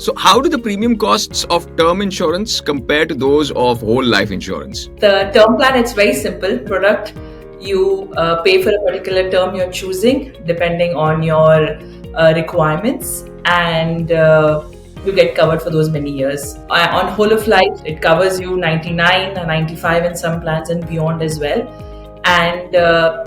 So, how do the premium costs of term insurance compare to those of whole life insurance? The term plan, it's very simple product. You pay for a particular term you're choosing depending on your requirements, and you get covered for those many years. On whole of life, it covers you 99 or 95 in some plans and beyond as well. And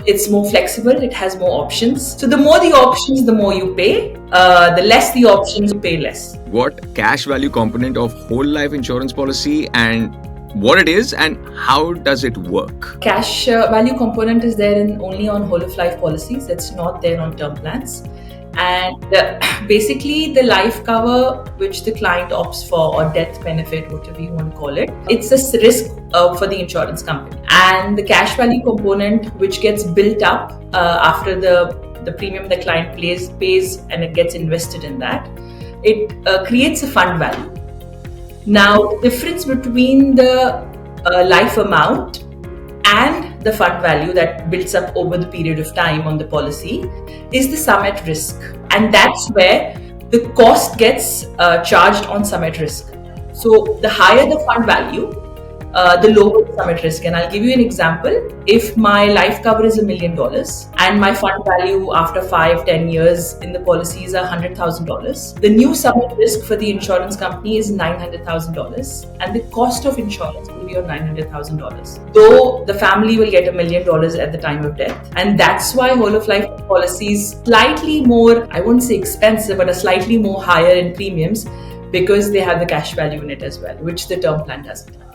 it's more flexible, it has more options. So the more the options, the more you pay. The less the options, you pay less. What cash value component of whole life insurance policy and what it is and how does it work? Cash value component is there only on whole of life policies. It's not there on term plans. And basically the life cover which the client opts for, or death benefit, whatever you want to call it, it's a risk for the insurance company. And the cash value component which gets built up after the premium the client pays and it gets invested in that, it creates a fund value. Now, the difference between the life amount and the fund value that builds up over the period of time on the policy is the sum at risk. And that's where the cost gets charged on sum at risk. So the higher the fund value, the lower the sum at risk. And I'll give you an example. If my life cover is $1 million and my fund value after 5-10 years in the policy is $100,000, the new sum at risk for the insurance company is $900,000, and the cost of insurance will be on $900,000. Though the family will get $1 million at the time of death, and that's why whole of life policies slightly more, I won't say expensive, but a slightly more higher in premiums because they have the cash value in it as well, which the term plan doesn't have.